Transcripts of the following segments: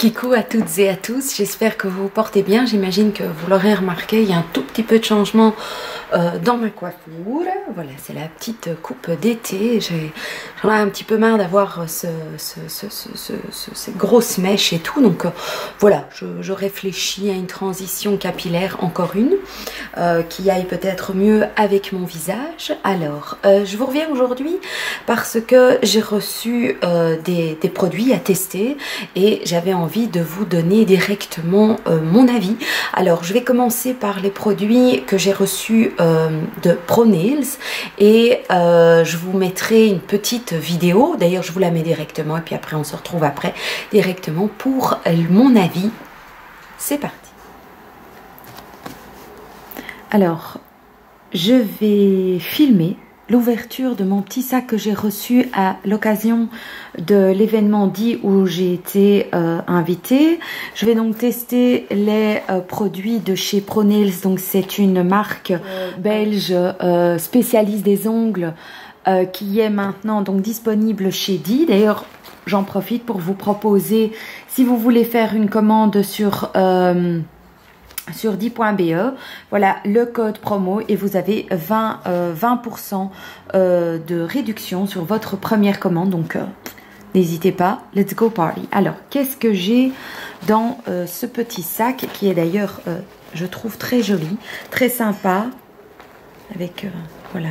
Kikou à toutes et à tous, j'espère que vous vous portez bien. J'imagine que vous l'aurez remarqué, il y a un tout petit peu de changement dans ma coiffure. Voilà, c'est la petite coupe d'été. J'en ai un petit peu marre d'avoir ces grosses mèches et tout. Donc voilà, je réfléchis à une transition capillaire, encore une, qui aille peut-être mieux avec mon visage. Alors, je vous reviens aujourd'hui parce que j'ai reçu des produits à tester et j'avais envie de vous donner directement mon avis. Alors je vais commencer par les produits que j'ai reçus de ProNails et je vous mettrai une petite vidéo, d'ailleurs je vous la mets directement et puis après on se retrouve après directement pour mon avis. C'est parti. Alors je vais filmer l'ouverture de mon petit sac que j'ai reçu à l'occasion de l'événement dit où j'ai été invitée. Je vais donc tester les produits de chez ProNails. Donc c'est une marque belge spécialiste des ongles qui est maintenant donc disponible chez Di. D'ailleurs, j'en profite pour vous proposer, si vous voulez faire une commande sur di.be, voilà le code promo et vous avez 20% de réduction sur votre première commande, donc n'hésitez pas, let's go party. Alors qu'est-ce que j'ai dans ce petit sac qui est d'ailleurs je trouve très joli, très sympa, avec voilà,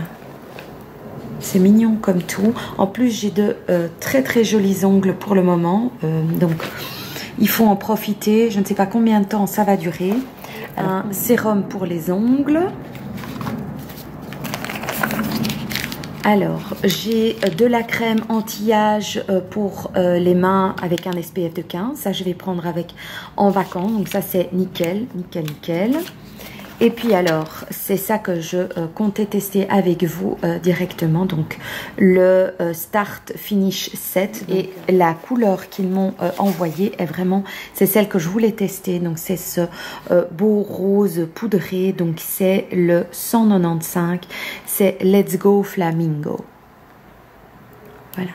c'est mignon comme tout. En plus j'ai de très jolis ongles pour le moment, donc il faut en profiter. Je ne sais pas combien de temps ça va durer. Un sérum pour les ongles. Alors, j'ai de la crème anti-âge pour les mains avec un SPF de 15. Ça, je vais prendre avec en vacances. Donc ça, c'est nickel, nickel, nickel. Et puis alors, c'est ça que je comptais tester avec vous directement. Donc, le Start Finish Set. Et la couleur qu'ils m'ont envoyée est vraiment, c'est celle que je voulais tester. Donc, c'est ce beau rose poudré. Donc, c'est le 195. C'est Let's Go Flamingo. Voilà.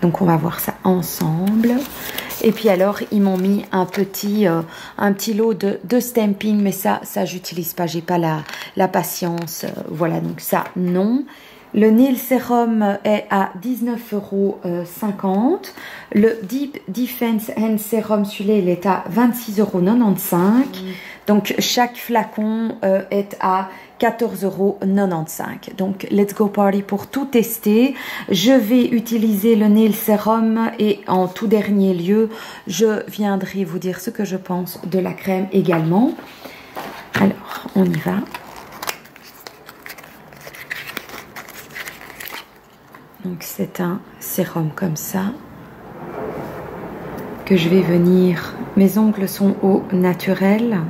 Donc, on va voir ça ensemble. Et puis alors, ils m'ont mis un petit lot de stamping, mais ça j'utilise pas, j'ai pas la patience. Voilà, donc ça, non. Le Nail Serum est à 19,50 €. Le Deep Defense Hand Serum, celui-là, il est à 26,95 €. Donc, chaque flacon est à 14,95 €. Donc, let's go party pour tout tester. Je vais utiliser le Nail Serum et en tout dernier lieu, je viendrai vous dire ce que je pense de la crème également. Alors, on y va. Donc, c'est un sérum comme ça que je vais venir. Mes ongles sont au naturel.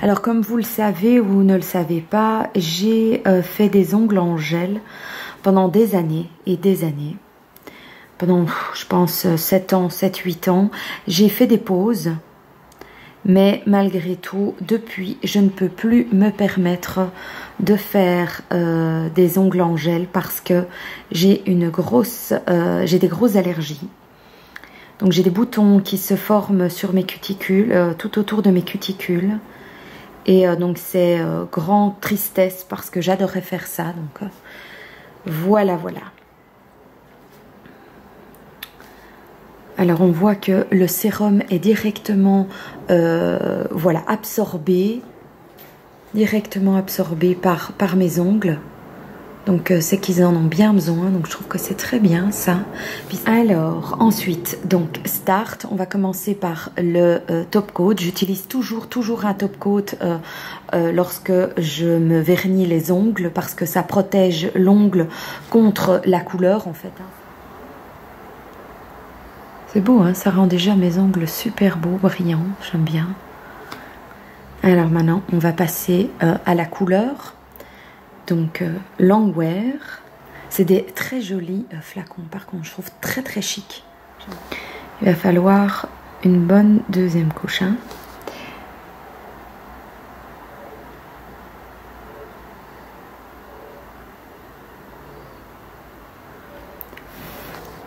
Alors comme vous le savez ou ne le savez pas, j'ai fait des ongles en gel pendant des années et des années. Pendant, je pense, 7 ans, 7-8 ans, j'ai fait des pauses. Mais malgré tout, depuis, je ne peux plus me permettre de faire des ongles en gel parce que j'ai des grosses allergies. Donc j'ai des boutons qui se forment sur mes cuticules, tout autour de mes cuticules. Et donc c'est grande tristesse parce que j'adorais faire ça. Donc voilà. Alors on voit que le sérum est directement voilà, directement absorbé par mes ongles. Donc c'est qu'ils en ont bien besoin, donc je trouve que c'est très bien ça. Alors ensuite, donc Start, on va commencer par le top coat. J'utilise toujours un top coat lorsque je me vernis les ongles parce que ça protège l'ongle contre la couleur en fait. C'est beau, hein, ça rend déjà mes ongles super beaux, brillants, j'aime bien. Alors maintenant, on va passer à la couleur. Donc Longwear, c'est des très jolis flacons, par contre je trouve très chic. Il va falloir une bonne deuxième couche, hein.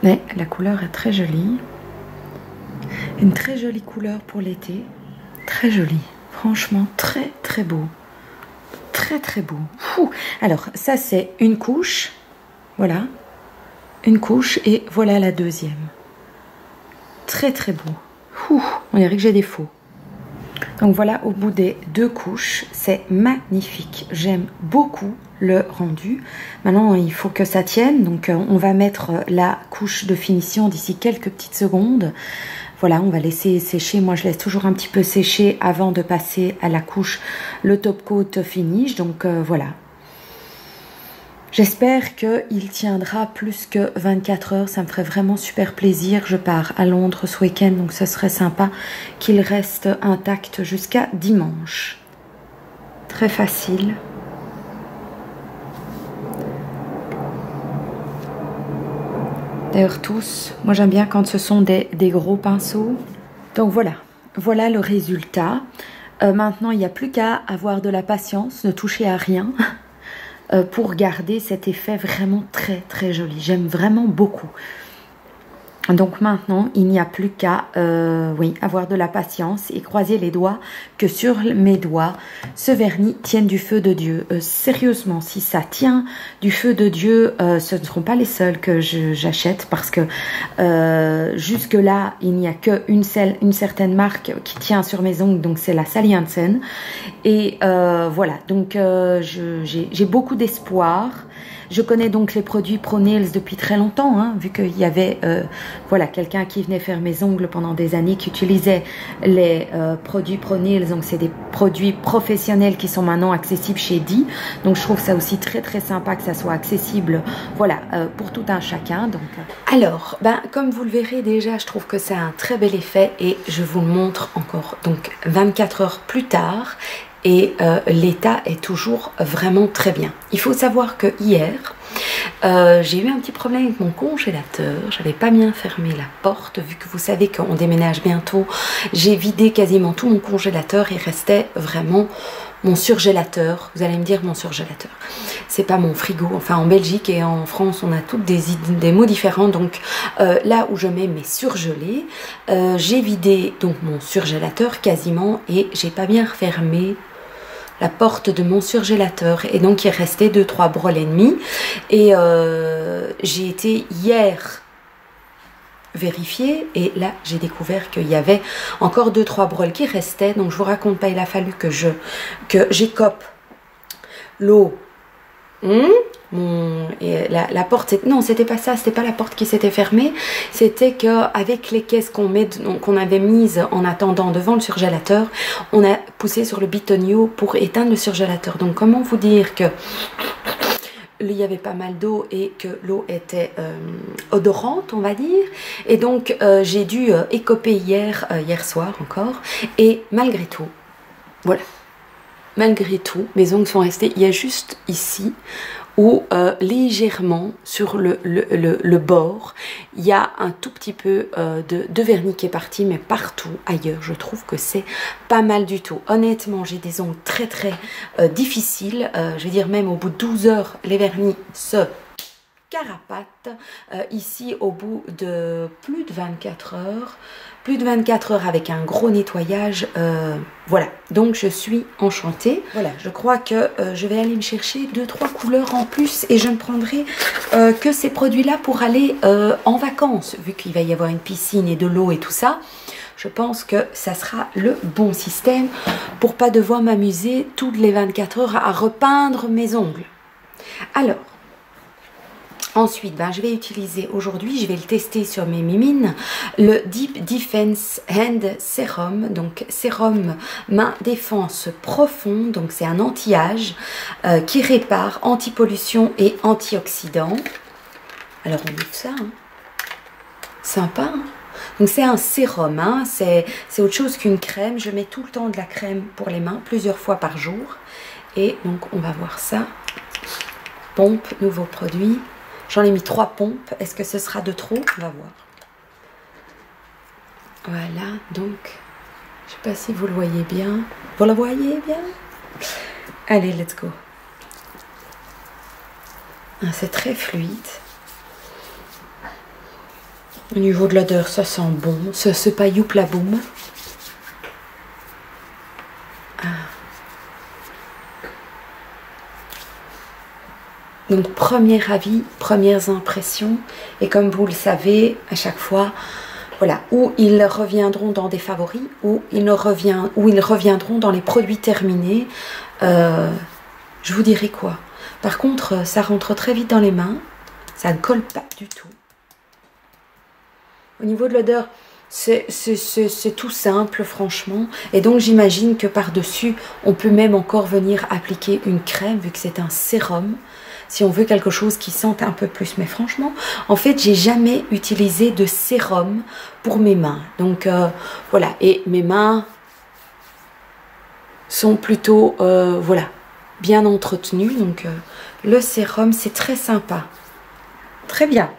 Mais la couleur est très jolie. Une très jolie couleur pour l'été. Très jolie. Franchement, très très beau. Très très beau. Ouh. Alors, ça c'est une couche. Voilà. Une couche et voilà la deuxième. Très très beau. Ouh. On dirait que j'ai des faux. Donc voilà, au bout des 2 couches, c'est magnifique. J'aime beaucoup le rendu. Maintenant, il faut que ça tienne. Donc, on va mettre la couche de finition d'ici quelques petites secondes. Voilà, on va laisser sécher. Moi, je laisse toujours un petit peu sécher avant de passer à la couche, le top coat finish. Donc, voilà. J'espère qu'il tiendra plus que 24 heures. Ça me ferait vraiment super plaisir. Je pars à Londres ce week-end, donc ce serait sympa qu'il reste intact jusqu'à dimanche. Très facile. D'ailleurs tous, moi j'aime bien quand ce sont des gros pinceaux. Donc voilà, voilà le résultat. Maintenant, il n'y a plus qu'à avoir de la patience, ne toucher à rien. Pour garder cet effet vraiment très très joli. J'aime vraiment beaucoup. Donc maintenant, il n'y a plus qu'à oui, avoir de la patience et croiser les doigts que sur mes doigts, ce vernis tienne du feu de Dieu. Sérieusement, si ça tient du feu de Dieu, ce ne seront pas les seuls que j'achète parce que jusque-là, il n'y a qu'une certaine marque qui tient sur mes ongles, donc c'est la Sally Hansen. Et voilà, donc j'ai beaucoup d'espoir. Je connais donc les produits ProNails depuis très longtemps, hein, vu qu'il y avait voilà, quelqu'un qui venait faire mes ongles pendant des années, qui utilisait les produits ProNails. Donc c'est des produits professionnels qui sont maintenant accessibles chez Di. Donc je trouve ça aussi très très sympa que ça soit accessible, voilà, pour tout un chacun. Donc alors, ben, comme vous le verrez déjà, je trouve que c'est un très bel effet et je vous le montre encore. Donc 24 heures plus tard. Et l'état est toujours vraiment très bien. Il faut savoir que hier, j'ai eu un petit problème avec mon congélateur. J'avais pas bien fermé la porte, vu que vous savez qu'on déménage bientôt. J'ai vidé quasiment tout mon congélateur. Il restait vraiment mon surgélateur. Vous allez me dire mon surgélateur. C'est pas mon frigo. Enfin, en Belgique et en France, on a toutes des mots différents. Donc là où je mets mes surgelés, j'ai vidé donc mon surgélateur quasiment et j'ai pas bien refermé la porte de mon surgélateur et donc il restait 2-3 broles et demi et j'ai été hier vérifier et là j'ai découvert qu'il y avait encore 2-3 broles qui restaient. Donc je vous raconte pas, il a fallu que j'écope l'eau. Et la porte, non, c'était pas ça, c'était pas la porte qui s'était fermée, c'était qu'avec les caisses qu'on avait mises en attendant devant le surgélateur, on a poussé sur le bitonio pour éteindre le surgélateur. Donc comment vous dire que il y avait pas mal d'eau et que l'eau était odorante, on va dire, et donc j'ai dû écoper hier soir encore, et malgré tout, voilà, malgré tout, mes ongles sont restés. Il y a juste ici où légèrement sur le bord, il y a un tout petit peu de vernis qui est parti, mais partout ailleurs, je trouve que c'est pas mal du tout. Honnêtement, j'ai des ongles très très difficiles. Je veux dire, même au bout de 12 heures, les vernis se carapatent. Ici, au bout de plus de 24 heures, avec un gros nettoyage, voilà, donc je suis enchantée. Voilà, je crois que je vais aller me chercher 2-3 couleurs en plus et je ne prendrai que ces produits-là pour aller en vacances, vu qu'il va y avoir une piscine et de l'eau et tout ça. Je pense que ça sera le bon système pour pas devoir m'amuser toutes les 24 heures à repeindre mes ongles. Alors, ensuite, ben, je vais utiliser aujourd'hui, je vais le tester sur mes mimines, le Deep Defense Hand Serum, donc sérum main défense profond, donc c'est un anti-âge qui répare, anti-pollution et antioxydant. Alors on ouvre ça, hein. Sympa, hein. Donc c'est un sérum, hein. C'est autre chose qu'une crème. Je mets tout le temps de la crème pour les mains, plusieurs fois par jour. Et donc on va voir ça. Pompe, nouveau produit. J'en ai mis 3 pompes. Est-ce que ce sera de trop? On va voir. Voilà, donc, je sais pas si vous le voyez bien. Vous le voyez bien? Allez, let's go. C'est très fluide. Au niveau de l'odeur, ça sent bon. Ce pas youp la boum. Donc, premier avis, premières impressions. Et comme vous le savez, à chaque fois, voilà, ou ils reviendront dans des favoris, ou ils reviendront dans les produits terminés. Je vous dirai quoi. Par contre, ça rentre très vite dans les mains. Ça ne colle pas du tout. Au niveau de l'odeur, c'est tout simple, franchement. Et donc, j'imagine que par-dessus, on peut même encore venir appliquer une crème, vu que c'est un sérum. Si on veut quelque chose qui sente un peu plus. Mais franchement, en fait, j'ai jamais utilisé de sérum pour mes mains. Donc, voilà. Et mes mains sont plutôt, voilà, bien entretenues. Donc, le sérum, c'est très sympa. Très bien.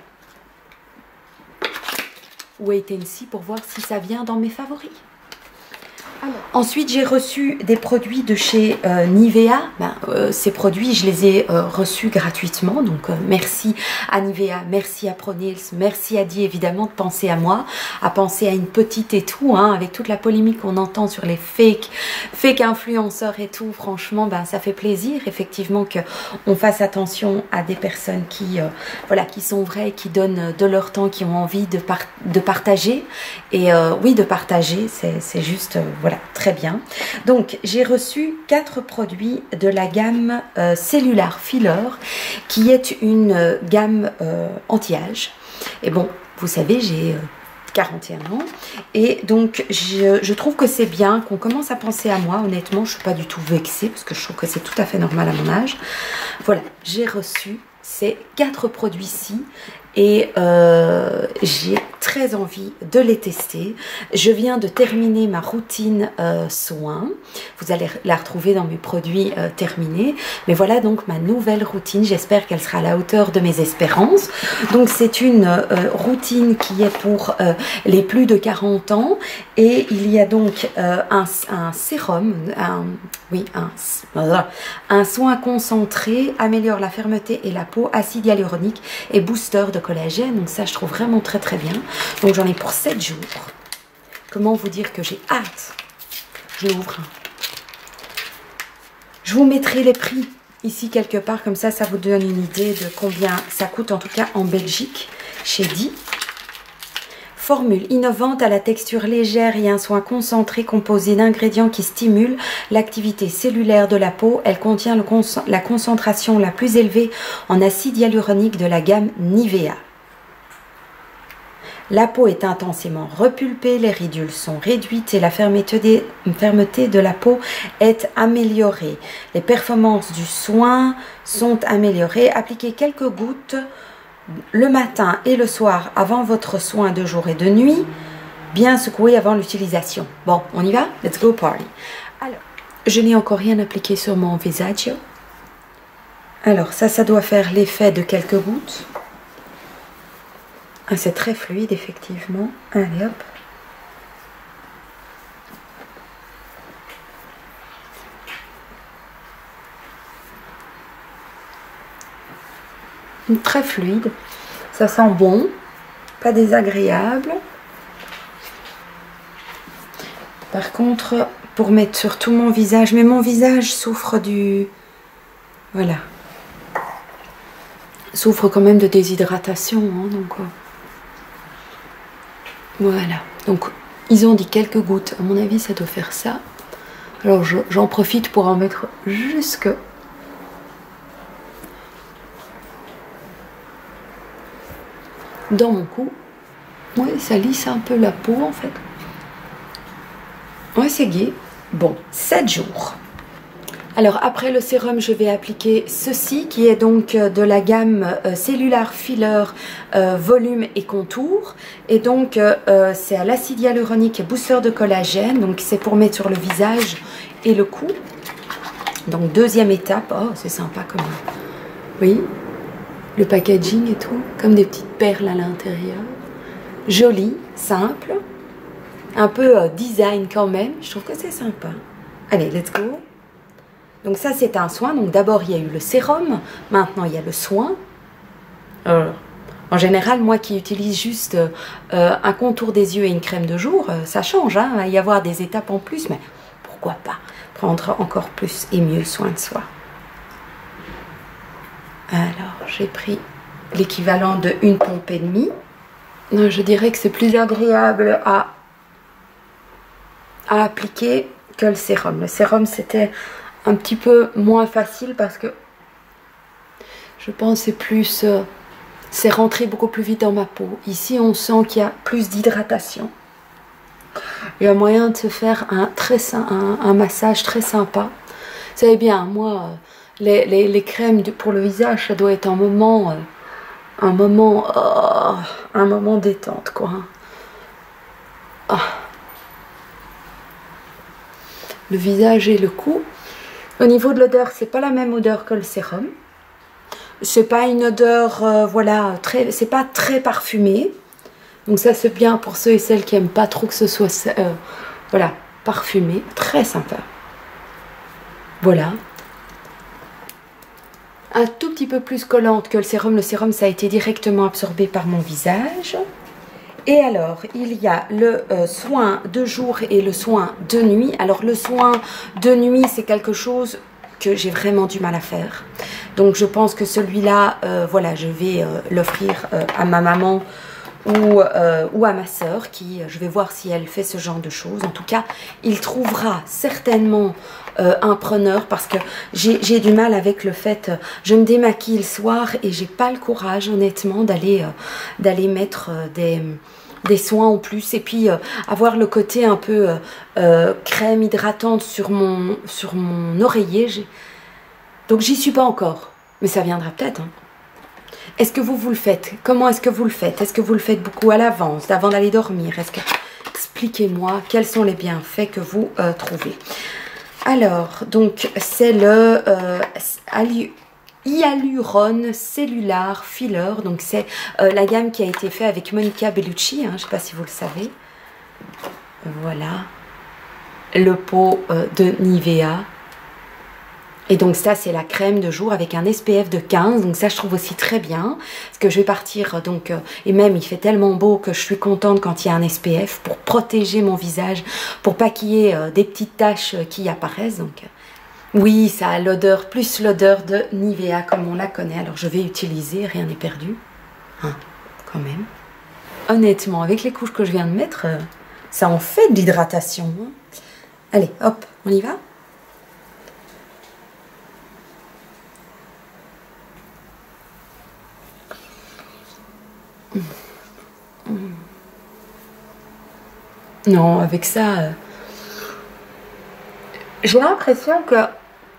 Wait and see pour voir si ça vient dans mes favoris. Alors, ensuite, j'ai reçu des produits de chez Nivea. Ces produits, je les ai reçus gratuitement. Donc, merci à Nivea, merci à ProNails, merci à Di, évidemment, de penser à moi, à penser à une petite et tout, hein, avec toute la polémique qu'on entend sur les fake influenceurs et tout. Franchement, ça fait plaisir, effectivement, qu'on fasse attention à des personnes qui, voilà, qui sont vraies, qui donnent de leur temps, qui ont envie de partager. Et oui, de partager, c'est juste... voilà, très bien. Donc, j'ai reçu 4 produits de la gamme Cellular Filler, qui est une gamme anti-âge. Et bon, vous savez, j'ai 41 ans. Et donc, je trouve que c'est bien qu'on commence à penser à moi. Honnêtement, je ne suis pas du tout vexée, parce que je trouve que c'est tout à fait normal à mon âge. Voilà, j'ai reçu ces 4 produits-ci. Et j'ai très envie de les tester. Je viens de terminer ma routine soins. Vous allez la retrouver dans mes produits terminés. Mais voilà donc ma nouvelle routine. J'espère qu'elle sera à la hauteur de mes espérances. Donc c'est une routine qui est pour les plus de 40 ans. Et il y a donc un sérum, un soin concentré, améliore la fermeté et la peau, acide hyaluronique et booster de collagène. Donc ça, je trouve vraiment très très bien. Donc j'en ai pour 7 jours. Comment vous dire que j'ai hâte? Je l'ouvre. Je vous mettrai les prix ici quelque part. Comme ça, ça vous donne une idée de combien ça coûte, en tout cas en Belgique, chez Di. Formule innovante à la texture légère et un soin concentré composé d'ingrédients qui stimulent l'activité cellulaire de la peau. Elle contient la concentration la plus élevée en acide hyaluronique de la gamme Nivea. La peau est intensément repulpée, les ridules sont réduites et la fermeté de la peau est améliorée. Les performances du soin sont améliorées. Appliquez quelques gouttes le matin et le soir avant votre soin de jour et de nuit, bien secouer avant l'utilisation. Bon, on y va? Let's go party. Alors, je n'ai encore rien appliqué sur mon visage. Alors, ça doit faire l'effet de quelques gouttes. Ah, c'est très fluide, effectivement. Allez, hop. Très fluide, ça sent bon, pas désagréable. Par contre, pour mettre sur tout mon visage, mais mon visage souffre voilà, souffre quand même de déshydratation, hein, donc voilà. Donc ils ont dit quelques gouttes, à mon avis ça doit faire ça. Alors j'en profite pour en mettre jusque dans mon cou. Oui, ça lisse un peu la peau en fait. Ouais, c'est gai. Bon, 7 jours. Alors après le sérum, je vais appliquer ceci qui est donc de la gamme Cellular Filler volume et contour. Et donc c'est à l'acide hyaluronique et booster de collagène. Donc c'est pour mettre sur le visage et le cou. Donc deuxième étape. Oh, c'est sympa comme... Oui. Le packaging et tout, comme des petites perles à l'intérieur. Joli, simple, un peu design quand même. Je trouve que c'est sympa. Allez, let's go. Donc ça, c'est un soin. Donc d'abord, il y a eu le sérum. Maintenant, il y a le soin. Alors, En général, moi qui utilise juste un contour des yeux et une crème de jour, ça change, hein, il va y avoir des étapes en plus, mais pourquoi pas prendre encore plus et mieux soin de soi. Alors, j'ai pris l'équivalent de une pompe et demie. Je dirais que c'est plus agréable à appliquer que le sérum. Le sérum, c'était un petit peu moins facile parce que je pense que c'est plus... c'est rentré beaucoup plus vite dans ma peau. Ici, on sent qu'il y a plus d'hydratation. Il y a moyen de se faire un massage très sympa. Vous savez bien, moi, les crèmes pour le visage, ça doit être un moment détente, quoi. Le visage et le cou. Au niveau de l'odeur, c'est pas la même odeur que le sérum. C'est pas une odeur, voilà, c'est pas très parfumé. Donc ça c'est bien pour ceux et celles qui aiment pas trop que ce soit, voilà, parfumé. Très sympa. Voilà. Un tout petit peu plus collante que le sérum. Le sérum, ça a été directement absorbé par mon visage. Et alors, il y a le soin de jour et le soin de nuit. Alors, le soin de nuit, c'est quelque chose que j'ai vraiment du mal à faire. Donc, je pense que celui-là, voilà, je vais l'offrir à ma maman ou à ma sœur, qui, je vais voir si elle fait ce genre de choses. En tout cas, il trouvera certainement un preneur parce que j'ai du mal avec le fait, je me démaquille le soir et j'ai pas le courage, honnêtement, d'aller mettre des soins en plus et puis avoir le côté un peu crème hydratante sur mon oreiller. Donc j'y suis pas encore, mais ça viendra peut-être. Hein. Est-ce que vous le faites? Comment est-ce que vous le faites? Est-ce que vous le faites beaucoup à l'avance, avant d'aller dormir? Expliquez-moi quels sont les bienfaits que vous trouvez. Alors, donc c'est le Hyaluron Cellular Filler. Donc c'est la gamme qui a été faite avec Monica Bellucci, hein, je ne sais pas si vous le savez. Voilà. Le pot de Nivea. Et donc ça c'est la crème de jour avec un SPF de 15, donc ça je trouve aussi très bien, parce que je vais partir donc, et même il fait tellement beau que je suis contente quand il y a un SPF pour protéger mon visage, pour pas qu'il y ait des petites taches qui apparaissent, donc oui ça a l'odeur, plus l'odeur de Nivea comme on la connaît, alors je vais utiliser, rien n'est perdu, hein, quand même. Honnêtement avec les couches que je viens de mettre, ça en fait de l'hydratation, hein. Allez hop, on y va. Non, avec ça, j'ai l'impression que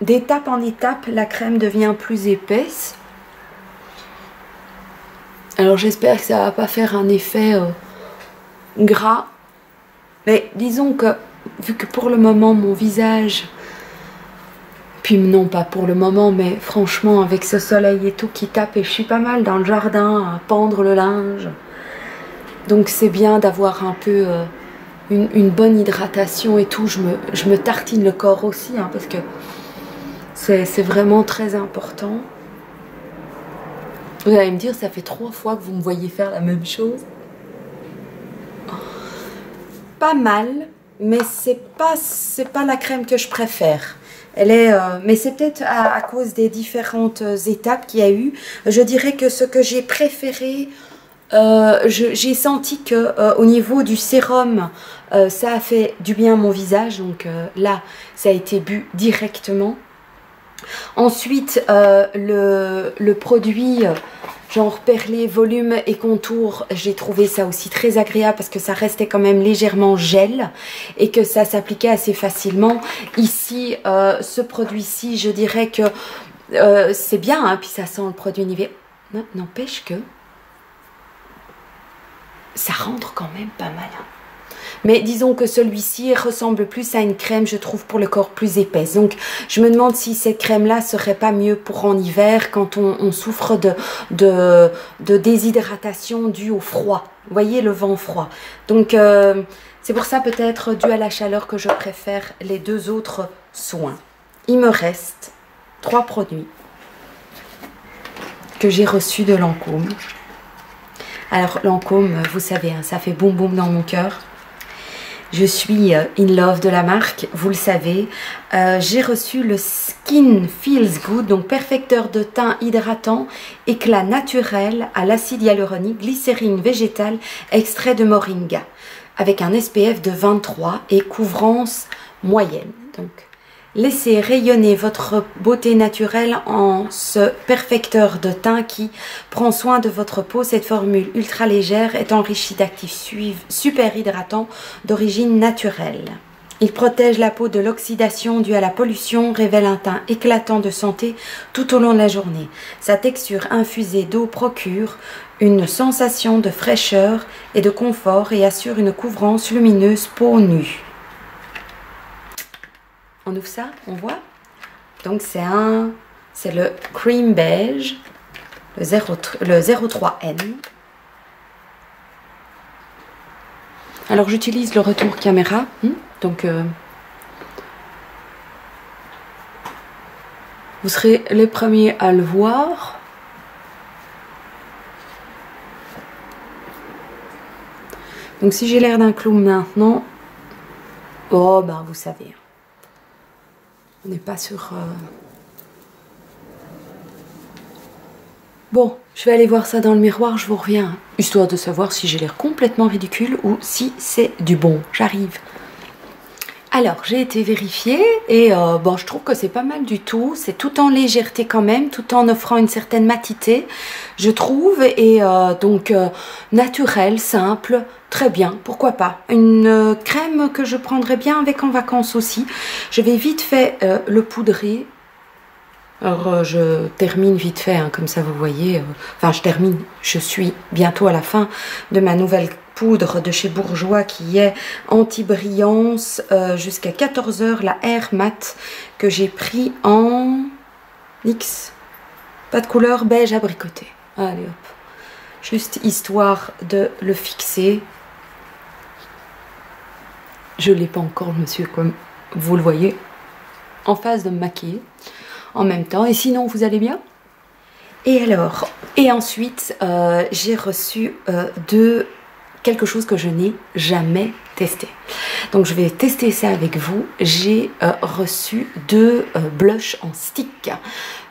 d'étape en étape, la crème devient plus épaisse. Alors j'espère que ça va pas faire un effet gras. Mais disons que, vu que pour le moment, mon visage... Puis non, pas pour le moment, mais franchement, avec ce soleil et tout qui tape, et je suis pas mal dans le jardin à pendre le linge. Donc c'est bien d'avoir un peu une bonne hydratation et tout. Je me tartine le corps aussi, hein, parce que c'est vraiment très important. Vous allez me dire, ça fait 3 fois que vous me voyez faire la même chose. Pas mal, mais c'est pas la crème que je préfère. Elle est, mais c'est peut-être à cause des différentes étapes qu'il y a eu. Je dirais que ce que j'ai préféré, j'ai senti que au niveau du sérum, ça a fait du bien à mon visage. Donc là, ça a été bu directement. Ensuite, le produit... genre perlé, volume et contour, j'ai trouvé ça aussi très agréable parce que ça restait quand même légèrement gel et que ça s'appliquait assez facilement. Ici, ce produit-ci, je dirais que c'est bien, hein, puis ça sent le produit Nivea. N'empêche que ça rentre quand même pas mal. Hein. Mais disons que celui-ci ressemble plus à une crème, je trouve, pour le corps plus épaisse. Donc, je me demande si cette crème-là serait pas mieux pour en hiver quand on souffre de déshydratation due au froid. Vous voyez, le vent froid. Donc, c'est pour ça peut-être dû à la chaleur que je préfère les 2 autres soins. Il me reste 3 produits que j'ai reçus de Lancôme. Alors Lancôme, vous savez, hein, ça fait boum boum dans mon cœur. Je suis in love de la marque, vous le savez. J'ai reçu le Skin Feels Good, donc perfecteur de teint hydratant, éclat naturel à l'acide hyaluronique, glycérine végétale, extrait de moringa, avec un SPF de 23 et couvrance moyenne. Donc, laissez rayonner votre beauté naturelle en ce perfecteur de teint qui prend soin de votre peau. Cette formule ultra légère est enrichie d'actifs super hydratants d'origine naturelle. Il protège la peau de l'oxydation due à la pollution, révèle un teint éclatant de santé tout au long de la journée. Sa texture infusée d'eau procure une sensation de fraîcheur et de confort et assure une couvrance lumineuse peau nue. On ouvre ça, on voit. Donc c'est le cream beige, le 03N. Alors j'utilise le retour caméra, donc vous serez les premiers à le voir. Donc si j'ai l'air d'un clown maintenant, oh ben vous savez. On n'est pas sur... Bon, je vais aller voir ça dans le miroir, je vous reviens. Histoire de savoir si j'ai l'air complètement ridicule ou si c'est du bon. J'arrive. Alors, j'ai été vérifiée et bon, je trouve que c'est pas mal du tout. C'est tout en légèreté quand même, tout en offrant une certaine matité, je trouve. Et donc, naturel, simple, très bien, pourquoi pas. Une crème que je prendrais bien avec en vacances aussi. Je vais vite fait le poudrer. Alors, je termine vite fait, hein, comme ça vous voyez. Enfin, je termine, je suis bientôt à la fin de ma nouvelle poudre de chez Bourjois qui est anti-brillance jusqu'à 14 h, la Air Matte que j'ai pris en X, pas de couleur, beige abricoté. Allez hop, juste histoire de le fixer. Je l'ai pas encore, monsieur, comme vous le voyez, en phase de me maquiller en même temps. Et sinon, vous allez bien? Et alors, et ensuite, j'ai reçu quelque chose que je n'ai jamais testé. Donc je vais tester ça avec vous. J'ai reçu 2 blushs en stick,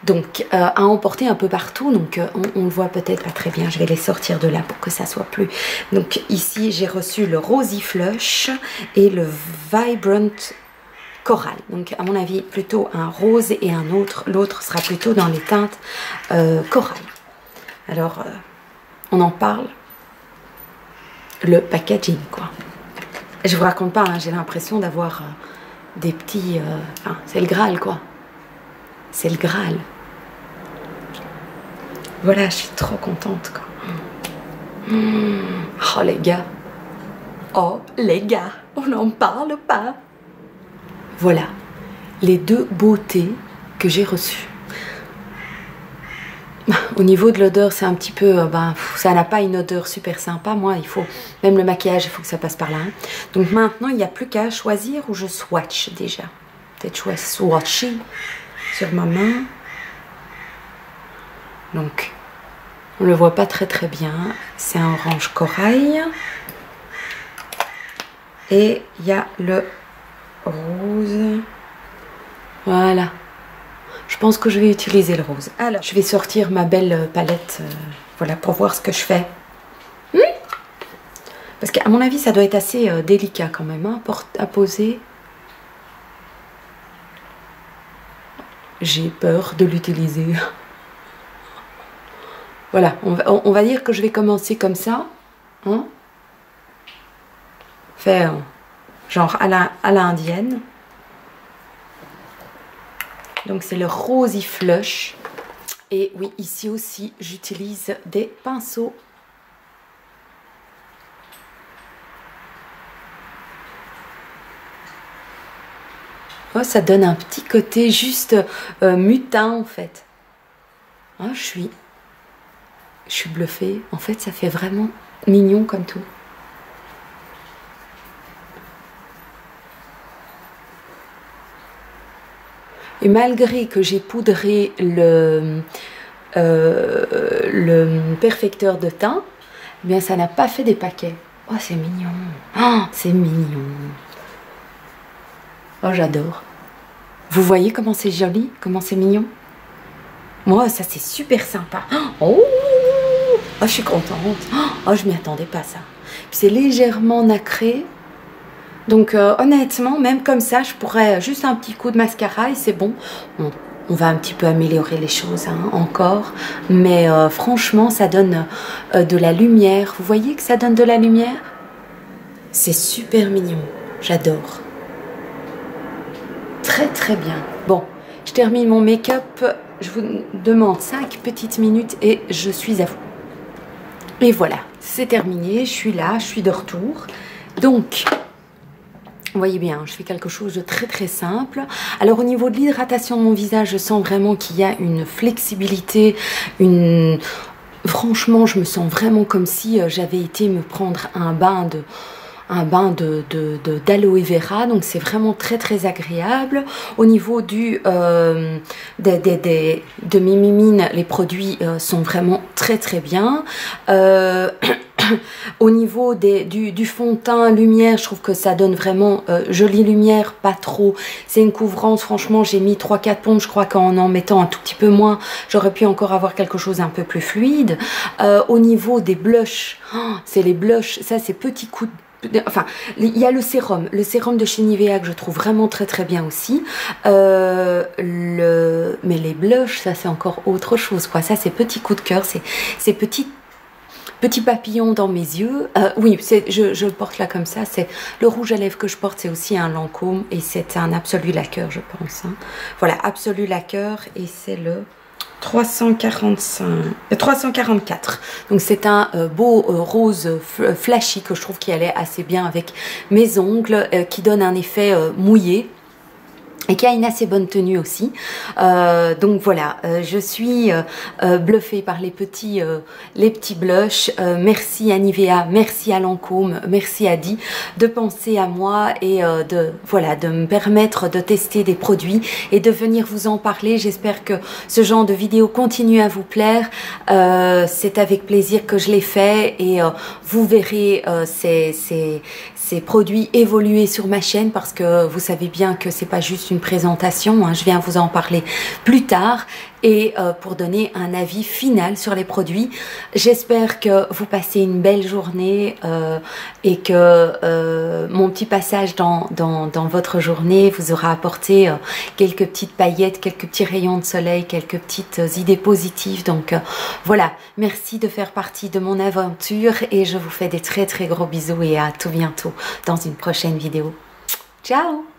donc à emporter un peu partout. Donc on le voit peut-être pas très bien, je vais les sortir de là pour que ça soit plus. Donc ici j'ai reçu le Rosy Flush et le Vibrant Coral. Donc à mon avis plutôt un rose et un autre. L'autre sera plutôt dans les teintes corail. Alors on en parle. Le packaging, quoi. Je vous raconte pas, hein, j'ai l'impression d'avoir des petits... Enfin, c'est le Graal, quoi. C'est le Graal. Voilà, je suis trop contente, quoi. Oh, les gars. Oh, les gars. On n'en parle pas. Voilà. Les 2 beautés que j'ai reçues. Au niveau de l'odeur, c'est un petit peu... ça n'a pas une odeur super sympa. Moi, il faut... Même le maquillage, il faut que ça passe par là. Hein. Donc maintenant, il n'y a plus qu'à choisir où je swatch déjà. Peut-être je vais swatcher sur ma main. Donc, on ne le voit pas très bien. C'est un orange corail. Et il y a le rose. Voilà. Je pense que je vais utiliser le rose. Alors, je vais sortir ma belle palette, voilà, pour voir ce que je fais. Parce qu'à mon avis, ça doit être assez délicat quand même, hein, à poser. J'ai peur de l'utiliser. Voilà, on va dire que je vais commencer comme ça. Hein, faire genre à la indienne. Donc c'est le Rosy Flush. Et oui, ici aussi, j'utilise des pinceaux. Oh, ça donne un petit côté juste mutin en fait. Oh, je suis bluffée. En fait, ça fait vraiment mignon comme tout. Et malgré que j'ai poudré le perfecteur de teint, eh bien ça n'a pas fait des paquets. Oh, c'est mignon. Oh, c'est mignon. Oh, j'adore. Vous voyez comment c'est joli, comment c'est mignon? Moi, ça c'est super sympa. Oh, oh, je suis contente. Oh, je m'y attendais pas ça. C'est légèrement nacré. Donc honnêtement, même comme ça, je pourrais juste un petit coup de mascara et c'est bon. On va un petit peu améliorer les choses hein, encore. Mais franchement, ça donne de la lumière. Vous voyez que ça donne de la lumière? C'est super mignon. J'adore. Très très bien. Bon, je termine mon make-up. Je vous demande 5 petites minutes et je suis à vous. Et voilà, c'est terminé. Je suis là, je suis de retour. Donc... vous voyez bien, je fais quelque chose de très très simple. Alors au niveau de l'hydratation de mon visage, je sens vraiment qu'il y a une flexibilité, franchement, je me sens vraiment comme si j'avais été me prendre un bain d'aloe vera, donc c'est vraiment très très agréable. Au niveau de mes mimines, les produits sont vraiment très très bien. Au niveau du fond de teint lumière, je trouve que ça donne vraiment jolie lumière, pas trop. C'est une couvrance, franchement j'ai mis 3-4 pompes, je crois qu'en mettant un tout petit peu moins, j'aurais pu encore avoir quelque chose un peu plus fluide. Au niveau des blushs, oh, c'est les blushs, ça c'est petits coups de... enfin, il y a le sérum de chez Nivea que je trouve vraiment très très bien aussi. Mais les blushs, ça c'est encore autre chose quoi. Ça c'est petit coup de cœur, c'est petit papillon dans mes yeux. Oui, je le porte là comme ça. C'est le rouge à lèvres que je porte, c'est aussi un Lancôme et c'est un Absolu Lacquer, je pense. Hein. Voilà, Absolu Lacquer et c'est le 344. Donc c'est un beau rose flashy que je trouve qui allait assez bien avec mes ongles, qui donne un effet mouillé. Et qui a une assez bonne tenue aussi. Donc voilà, je suis bluffée par les petits blushs. Merci à Nivea, merci à Lancôme, merci à Di de penser à moi et de me permettre de tester des produits et de venir vous en parler. J'espère que ce genre de vidéo continue à vous plaire. C'est avec plaisir que je l'ai fait et vous verrez ces produits évoluer sur ma chaîne parce que vous savez bien que c'est pas juste une présentation, hein, je viens vous en parler plus tard et pour donner un avis final sur les produits. J'espère que vous passez une belle journée et que mon petit passage dans votre journée vous aura apporté quelques petites paillettes, quelques petits rayons de soleil, quelques petites idées positives. Donc voilà, merci de faire partie de mon aventure et je vous fais des très très gros bisous et à tout bientôt dans une prochaine vidéo. Ciao!